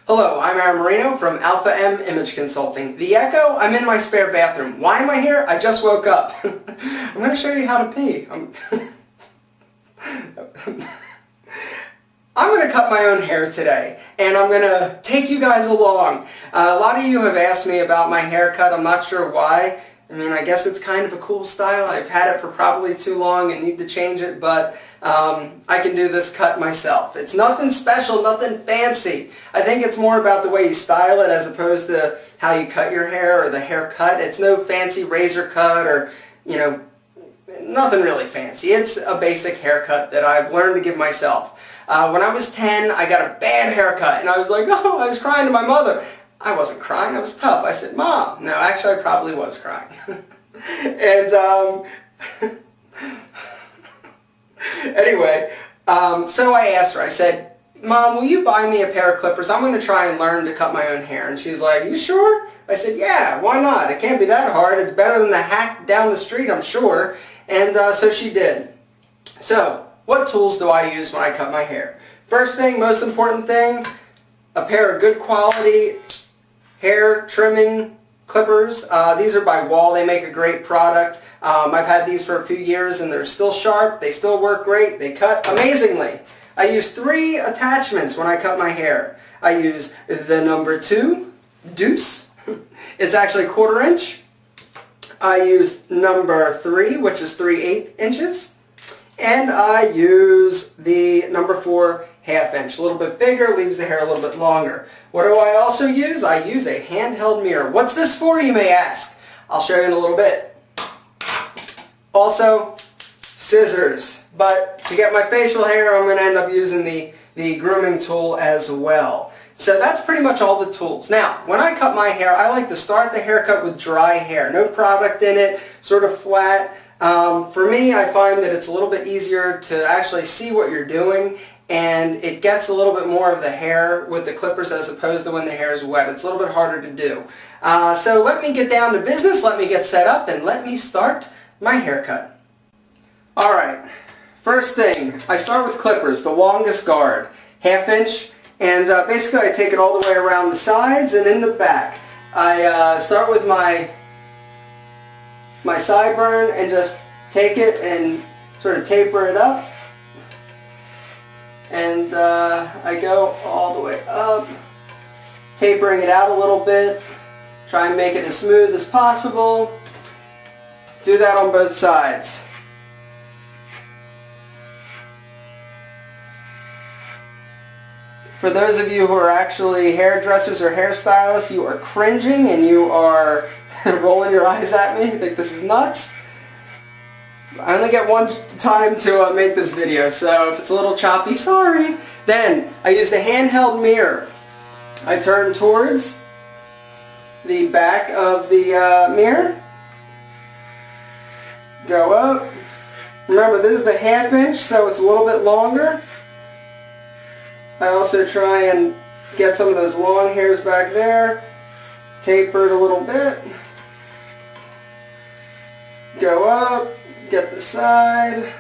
Hello, I'm Aaron Marino from Alpha M Image Consulting. The echo, I'm in my spare bathroom. Why am I here? I just woke up. I'm going to show you how to pee. I'm going to cut my own hair today, and I'm going to take you guys along. A lot of you have asked me about my haircut. I'm not sure why. I mean, I guess it's kind of a cool style. I've had it for probably too long and need to change it, but I can do this cut myself. It's nothing special, nothing fancy. I think it's more about the way you style it as opposed to how you cut your hair or the haircut. It's no fancy razor cut or, you know, nothing really fancy. It's a basic haircut that I've learned to give myself. When I was 10, I got a bad haircut, and I was like, oh, I was crying to my mother. I wasn't crying, I was tough. I said, Mom. No, actually I probably was crying. And anyway, so I asked her, I said, Mom, will you buy me a pair of clippers? I'm going to try and learn to cut my own hair. And she's like, you sure? I said, yeah, why not? It can't be that hard. It's better than the hack down the street, I'm sure. And so she did. So, what tools do I use when I cut my hair? First thing, most important thing, a pair of good quality hair trimming clippers. These are by Wahl. They make a great product. I've had these for a few years and they're still sharp. They still work great. They cut amazingly. I use 3 attachments when I cut my hair. I use the number 2 deuce. It's actually 1/4 inch. I use number 3, which is 3/8 inches. And I use the number 4 1/2 inch. A little bit bigger, leaves the hair a little bit longer. What do I also use? I use a handheld mirror. What's this for, you may ask? I'll show you in a little bit. Also, scissors. But to get my facial hair, I'm going to end up using the grooming tool as well. So that's pretty much all the tools. Now, when I cut my hair, I like to start the haircut with dry hair. No product in it, sort of flat. For me, I find that it's a little bit easier to actually see what you're doing, and it gets a little bit more of the hair with the clippers as opposed to when the hair is wet. It's a little bit harder to do. So let me get down to business, let me get set up, and let me start my haircut. Alright, first thing, I start with clippers, the longest guard, 1/2 inch, and basically I take it all the way around the sides and in the back. I start with my sideburn and just take it and sort of taper it up. And I go all the way up, tapering it out a little bit, try and make it as smooth as possible. Do that on both sides. For those of you who are actually hairdressers or hairstylists, you are cringing and you are rolling your eyes at me. You think this is nuts? I only get one time to make this video, so if it's a little choppy, sorry. Then, I use the handheld mirror. I turn towards the back of the mirror. Go up. Remember, this is the 1/2 inch, so it's a little bit longer. I also try and get some of those long hairs back there. Taper it a little bit. Go up. Get the side,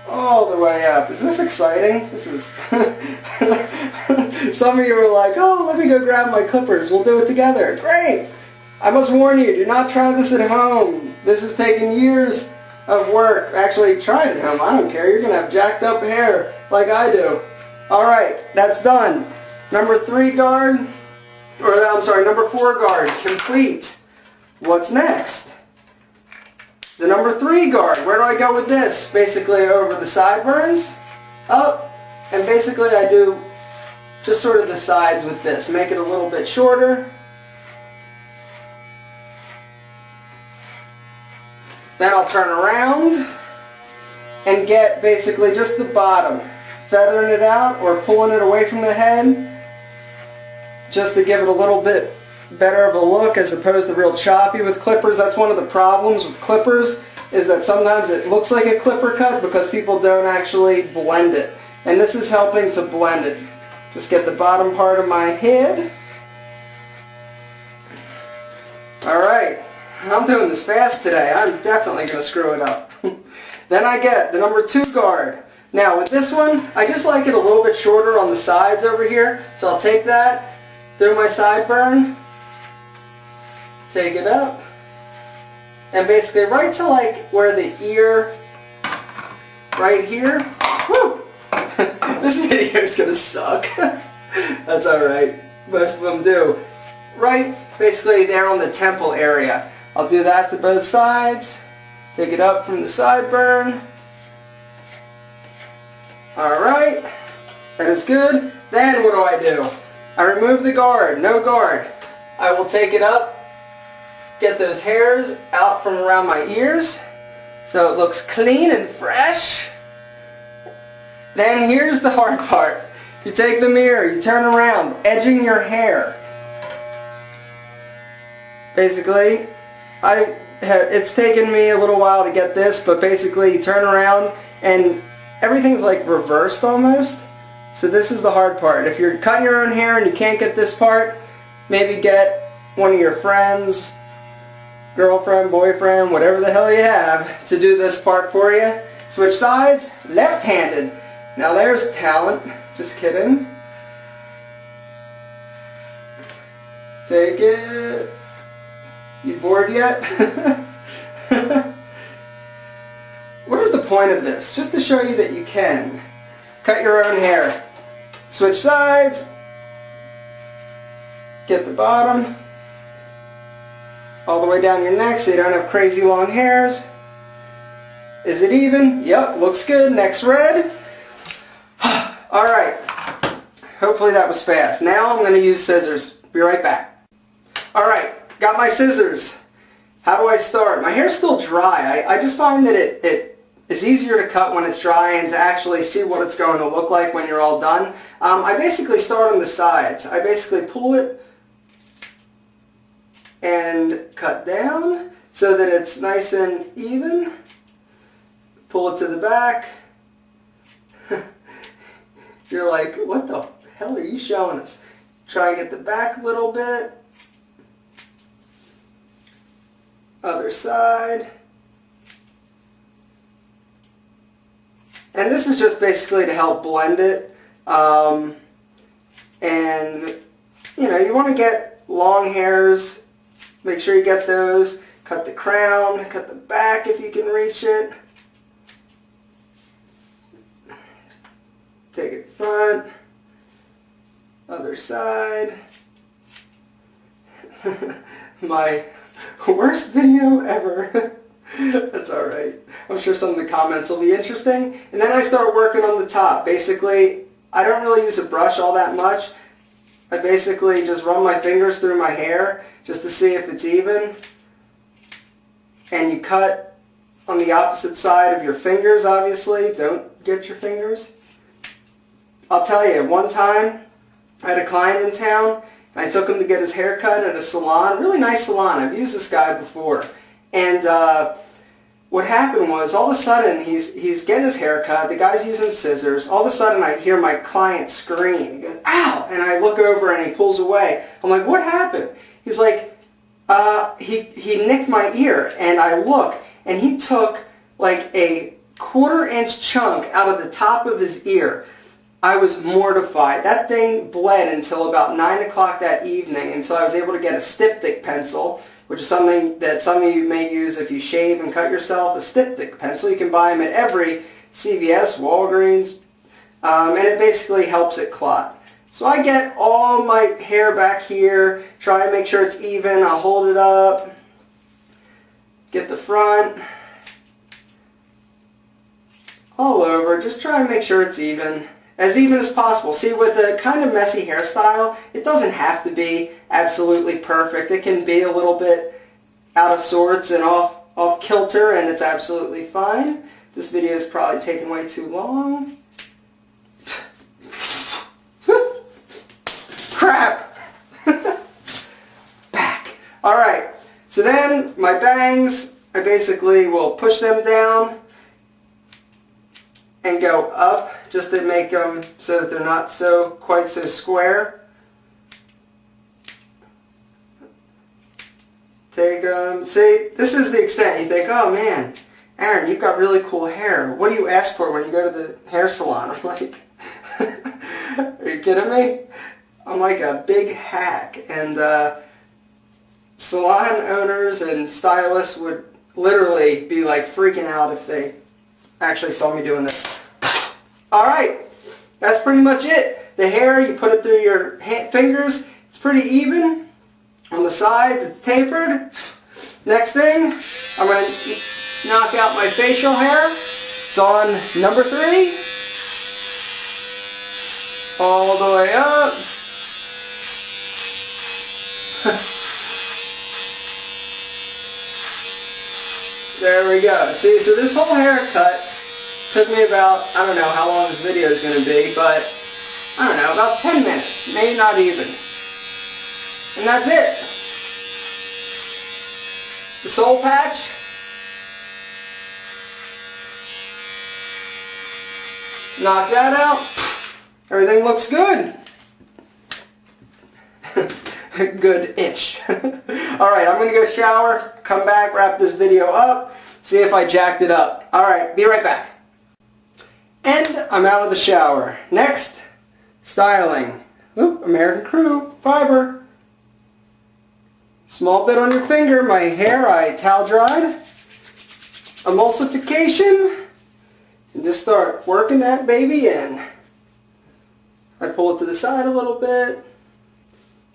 all the way up. Is this exciting? This is... Some of you are like, oh, let me go grab my clippers. We'll do it together. Great! I must warn you, do not try this at home. This has taken years of work. Actually, try it at home. I don't care. You're going to have jacked up hair like I do. Alright, that's done. Number 3 guard, or I'm sorry, number 4 guard, complete. What's next? The number 3 guard, where do I go with this? Basically over the sideburns, up, and basically I do just sort of the sides with this. Make it a little bit shorter. Then I'll turn around and get basically just the bottom, feathering it out or pulling it away from the head, just to give it a little bit better of a look as opposed to real choppy with clippers. That's one of the problems with clippers, is that sometimes it looks like a clipper cut because people don't actually blend it. And this is helping to blend it. Just get the bottom part of my head. Alright, I'm doing this fast today. I'm definitely going to screw it up. Then I get the number 2 guard. Now with this one, I just like it a little bit shorter on the sides over here. So I'll take that through my sideburn, take it up, and basically right to like where the ear, right here. Woo! This video is gonna suck. That's alright. Most of them do. Right basically there on the temple area. I'll do that to both sides. Take it up from the sideburn. Alright. That is good. Then what do? I remove the guard. No guard. I will take it up. Get those hairs out from around my ears so it looks clean and fresh. Then here's the hard part. You take the mirror, you turn around, edging your hair. Basically, it's taken me a little while to get this, but basically you turn around and everything's like reversed almost. So this is the hard part. If you're cutting your own hair and you can't get this part, maybe get one of your friends, girlfriend, boyfriend, whatever the hell you have, to do this part for you. Switch sides, left-handed. Now there's talent. Just kidding. Take it. You bored yet? What is the point of this? Just to show you that you can cut your own hair. Switch sides. Get the bottom all the way down your neck so you don't have crazy long hairs. Is it even? Yep, looks good. Neck's red. Alright. Hopefully that was fast. Now I'm going to use scissors. Be right back. Alright, got my scissors. How do I start? My hair's still dry. I just find that it is easier to cut when it's dry and to actually see what it's going to look like when you're all done. I basically start on the sides. I basically pull it and cut down so that it's nice and even. Pull it to the back. You're like, what the hell are you showing us? Try and get the back a little bit. Other side. And this is just basically to help blend it. And, you know, you want to get long hairs. Make sure you get those. Cut the crown, cut the back if you can reach it. Take it front, other side. My worst video ever. That's alright. I'm sure some of the comments will be interesting. And then I start working on the top. Basically, I don't really use a brush all that much. I basically just run my fingers through my hair just to see if it's even. And you cut on the opposite side of your fingers, obviously. Don't get your fingers. I'll tell you, one time I had a client in town and I took him to get his hair cut at a salon, really nice salon. I've used this guy before. And what happened was all of a sudden he's getting his hair cut, the guy's using scissors. All of a sudden I hear my client scream. He goes, ow! And I look over and he pulls away. I'm like, what happened? He's like, he nicked my ear. And I look and he took like a 1/4-inch chunk out of the top of his ear. I was mortified. That thing bled until about 9 o'clock that evening until I was able to get a styptic pencil, which is something that some of you may use if you shave and cut yourself. A styptic pencil. You can buy them at every CVS, Walgreens, and it basically helps it clot. So I get all my hair back here, try and make sure it's even. I'll hold it up, get the front, all over, just try and make sure it's even as possible. See, with the kind of messy hairstyle, it doesn't have to be absolutely perfect. It can be a little bit out of sorts and off kilter, and it's absolutely fine. This video is probably taking way too long. Crap! Back. Alright, so then my bangs, I basically will push them down and go up just to make them so that they're not quite so square. Take them. See, this is the extent. You think, oh man, Aaron, you've got really cool hair. What do you ask for when you go to the hair salon? I'm like, are you kidding me? I'm like a big hack, and salon owners and stylists would literally be like freaking out if they actually saw me doing this. Alright, that's pretty much it. The hair, you put it through your fingers. It's pretty even. On the sides, it's tapered. Next thing, I'm going to knock out my facial hair. It's on number 3. All the way up. There we go. See, so this whole haircut took me about, I don't know how long this video is going to be, but I don't know, about 10 minutes. Maybe not even. And that's it. The soul patch. Knock that out. Everything looks good. Good-ish. Alright, I'm going to go shower, come back, wrap this video up, see if I jacked it up. Alright, be right back. And I'm out of the shower. Next, styling. Oop, American Crew, fiber. Small bit on your finger. My hair I towel dried. Emulsification. And just start working that baby in. I pull it to the side a little bit.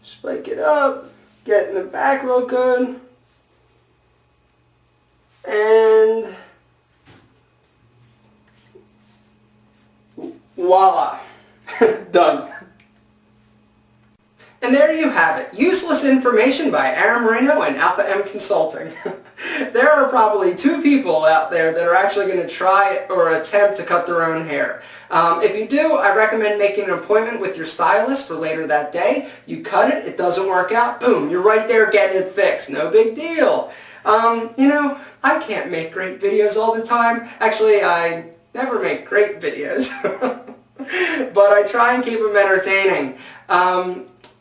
Spike it up. Get in the back real good. And voila. Done. And there you have it. Useless information by Aaron Marino and Alpha M Consulting. There are probably 2 people out there that are actually going to try or attempt to cut their own hair. If you do, I recommend making an appointment with your stylist for later that day. You cut it, it doesn't work out, boom, you're right there getting it fixed. No big deal. You know, I can't make great videos all the time. Actually, I never make great videos. But I try and keep them entertaining.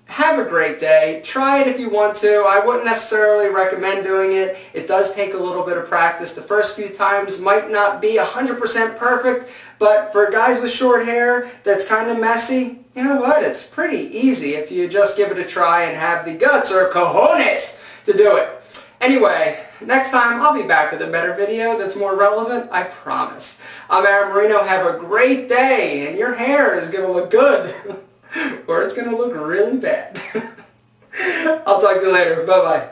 Have a great day. Try it if you want to. I wouldn't necessarily recommend doing it. It does take a little bit of practice. The first few times might not be 100% perfect, but for guys with short hair that's kind of messy, you know what? It's pretty easy if you just give it a try and have the guts or cojones to do it. Anyway, next time I'll be back with a better video that's more relevant, I promise. I'm Aaron Marino. Have a great day, and your hair is going to look good. Or it's going to look really bad. I'll talk to you later. Bye-bye.